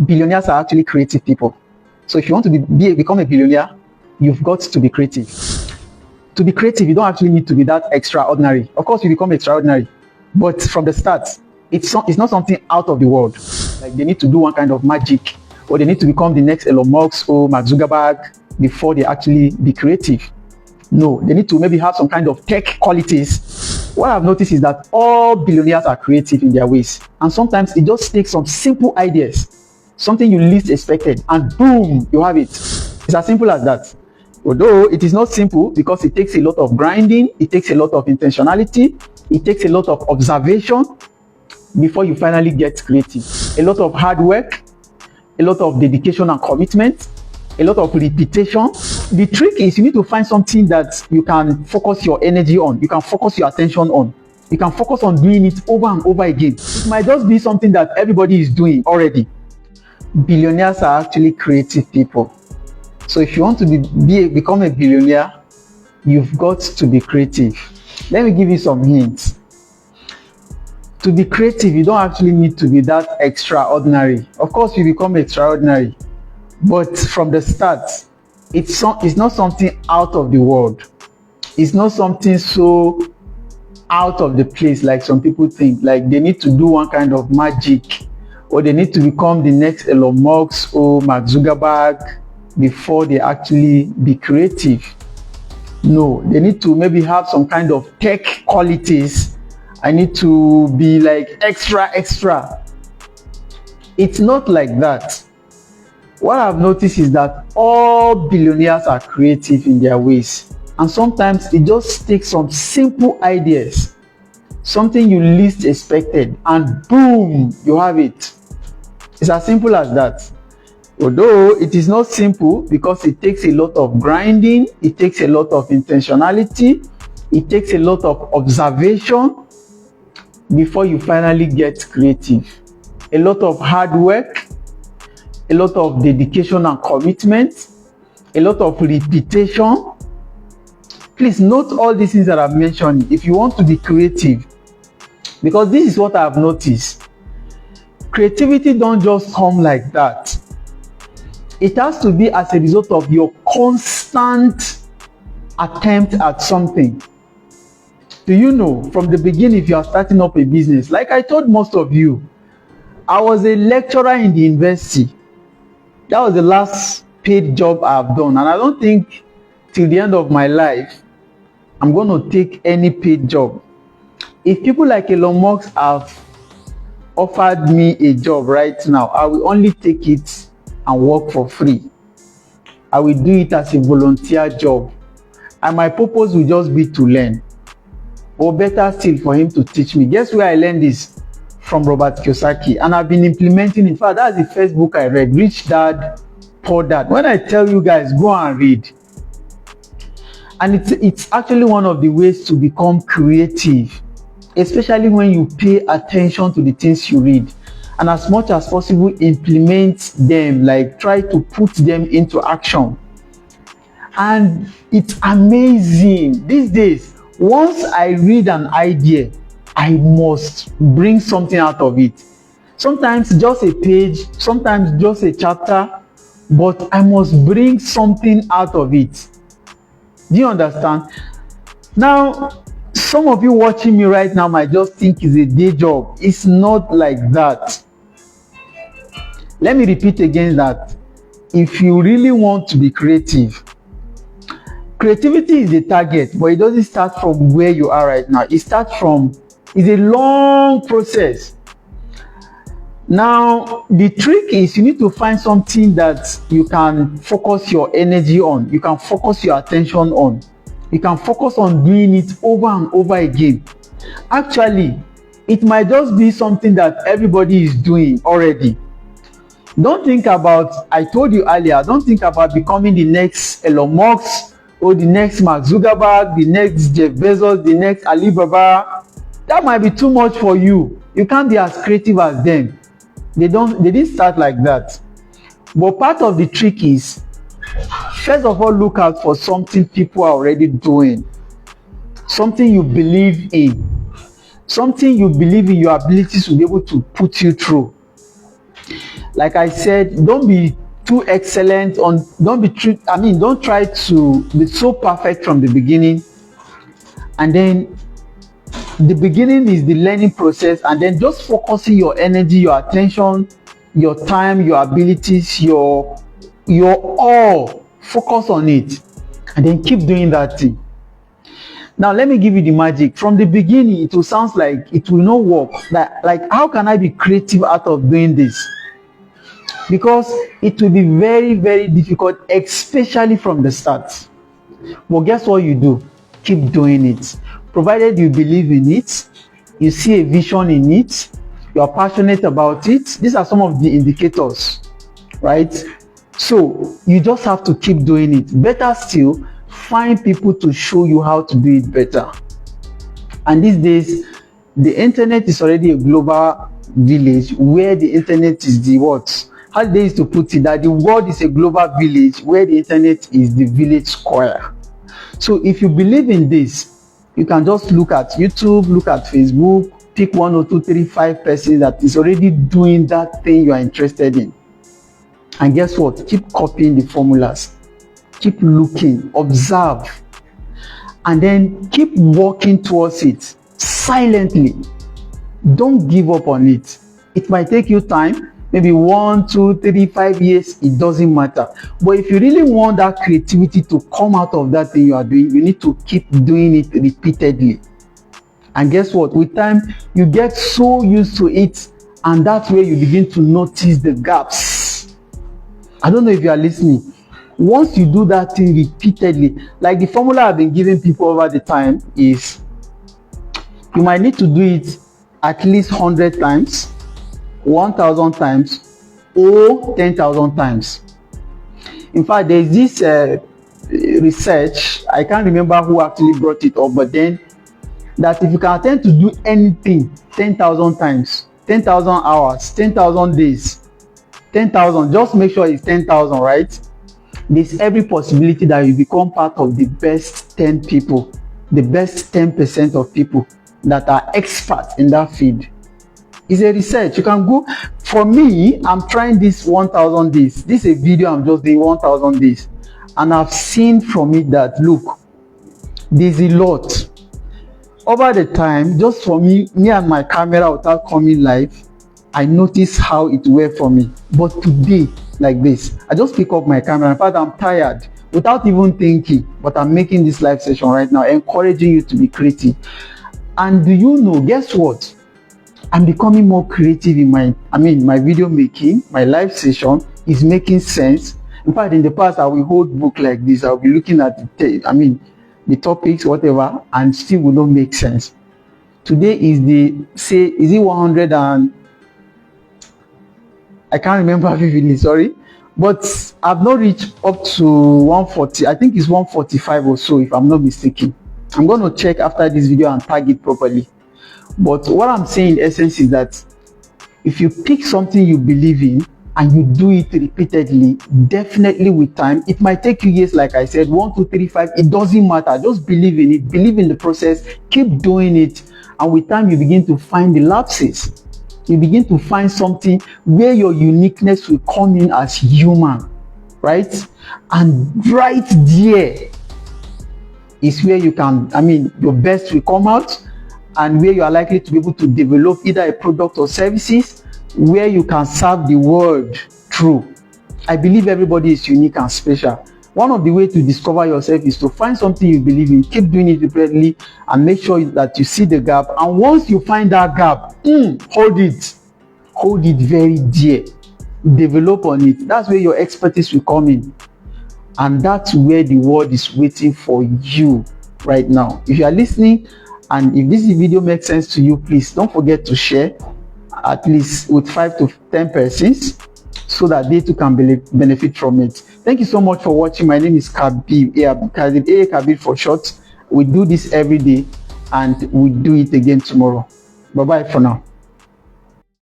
billionaires are actually creative people. So if you want to become a billionaire, you've got to be creative. To be creative, you don't actually need to be that extraordinary. Of course, you become extraordinary, but from the start, it's not something out of the world. Like they need to do one kind of magic, or they need to become the next Elon Musk or Mark Zuckerberg before they actually be creative. No, they need to maybe have some kind of tech qualities. What I've noticed is that all billionaires are creative in their ways. And sometimes it just takes some simple ideas, something you least expected, and boom, you have it. It's as simple as that. Although it is not simple because it takes a lot of grinding, it takes a lot of intentionality, it takes a lot of observation before you finally get creative. A lot of hard work, a lot of dedication and commitment, a lot of repetition. The trick is you need to find something that you can focus your energy on, you can focus your attention on. You can focus on doing it over and over again. It might just be something that everybody is doing already. Billionaires are actually creative people. So if you want to become a billionaire, you've got to be creative. Let me give you some hints. To be creative, you don't actually need to be that extraordinary. Of course, you become extraordinary, but from the start, it's not something out of the world. It's not something so out of the place like some people think. Like they need to do one kind of magic, or they need to become the next Elon Musk or Mark Zuckerberg before they actually be creative. No, they need to maybe have some kind of tech qualities. I need to be like extra. It's not like that. What I've noticed is that all billionaires are creative in their ways. And sometimes it just takes some simple ideas, something you least expected, and boom, you have it. It's as simple as that. Although it is not simple because it takes a lot of grinding, it takes a lot of intentionality, it takes a lot of observation before you finally get creative. A lot of hard work, a lot of dedication and commitment, a lot of repetition. Please note all these things that I've mentioned if you want to be creative, because this is what I've noticed. Creativity don't just come like that. It has to be as a result of your constant attempt at something. Do you know, from the beginning, if you are starting up a business, like I told most of you, I was a lecturer in the university. That was the last paid job I've done, and I don't think till the end of my life I'm going to take any paid job. If people like Elon Musk have offered me a job right now, I will only take it and work for free. I will do it as a volunteer job, and my purpose will just be to learn, or better still, for him to teach me. Guess where I learned this? From Robert Kiyosaki, and I've been implementing it. In fact, that's the first book I read, Rich Dad, Poor Dad. When I tell you guys, go and read. And it's actually one of the ways to become creative, especially when you pay attention to the things you read, and as much as possible implement them, like try to put them into action. And it's amazing these days. Once I read an idea, I must bring something out of it. Sometimes just a page, sometimes just a chapter, but I must bring something out of it. Do you understand? Now, some of you watching me right now might just think it's a day job. It's not like that. Let me repeat again that if you really want to be creative, creativity is the target, but it doesn't start from where you are right now. It's a long process. Now, the trick is you need to find something that you can focus your energy on, you can focus your attention on, you can focus on doing it over and over again. Actually, it might just be something that everybody is doing already. Don't think about, I told you earlier, don't think about becoming the next Elon Musk or the next Mark Zuckerberg, the next Jeff Bezos, the next Alibaba. That might be too much for you. You can't be as creative as them. They didn't start like that. But part of the trick is, first of all, look out for something people are already doing, something you believe in, something you believe in your abilities to be able to put you through. Like I said, don't be too excellent on, don't try to be so perfect from the beginning. And then the beginning is the learning process, and then just focusing your energy, your attention, your time, your abilities, your all, focus on it, and then keep doing that thing. Now let me give you the magic. From the beginning it will sound like it will not work, like how can I be creative out of doing this? Because it will be very, very difficult, especially from the start. But guess what you do? Keep doing it. Provided you believe in it, you see a vision in it, you are passionate about it. These are some of the indicators, right? So you just have to keep doing it. Better still, find people to show you how to do it better. And these days, the internet is already a global village, where the internet is the what? How they used to put it, that the world is a global village where the internet is the village square. So if you believe in this, you can just look at YouTube, look at Facebook, pick 1 or 2, 3, 5 persons that is already doing that thing you are interested in. And guess what? Keep copying the formulas. Keep looking, observe, and then keep working towards it silently. Don't give up on it. It might take you time, maybe 1, 2, 3, 5 years, it doesn't matter. But if you really want that creativity to come out of that thing you are doing, you need to keep doing it repeatedly. And guess what? With time, you get so used to it, and that's where you begin to notice the gaps. I don't know if you are listening. Once you do that thing repeatedly, like the formula I've been giving people over the time is, you might need to do it at least 100 times, 1,000 times, or 10,000 times. In fact, there's this research, I can't remember who actually brought it up, but then that if you can attempt to do anything 10,000 times, 10,000 hours, 10,000 days, 10,000, just make sure it's 10,000, right? There's every possibility that you become part of the best 10 people, the best 10% of people that are experts in that field. It's a research. You can go. For me, I'm trying this 1,000 days. This is a video I'm just doing 1,000 days. And I've seen from it that, look, there's a lot. Over the time, just for me and my camera without coming live, I noticed how it worked for me. But today, like this, I just pick up my camera. In fact, I'm tired without even thinking, but I'm making this live session right now, encouraging you to be creative. And do you know, guess what? I'm becoming more creative in my video making. My live session is making sense. In fact, in the past, I will hold book like this. I'll be looking at the topics, whatever, and still will not make sense. Today is is it 100 and I can't remember vividly, sorry, but I've not reached up to 140. I think it's 145 or so, if I'm not mistaken. I'm going to check after this video and tag it properly. But what I'm saying in essence is that if you pick something you believe in and you do it repeatedly, definitely with time, it might take you years, like I said, 1, 2, 3, 5, it doesn't matter. Just believe in it, believe in the process, keep doing it, and with time you begin to find the lapses. You begin to find something where your uniqueness will come in as human, right? And right there is where you can, your best will come out, and where you are likely to be able to develop either a product or services where you can serve the world through. I believe everybody is unique and special. One of the ways to discover yourself is to find something you believe in, keep doing it repeatedly, and make sure that you see the gap. And once you find that gap, hold it very dear, develop on it. That's where your expertise will come in, and that's where the world is waiting for you right now. If you are listening, and if this video makes sense to you, please don't forget to share at least with 5 to 10 persons so that they too can benefit from it. Thank you so much for watching. My name is Kabir, Kabir for short. We do this every day, and we do it again tomorrow. Bye bye for now.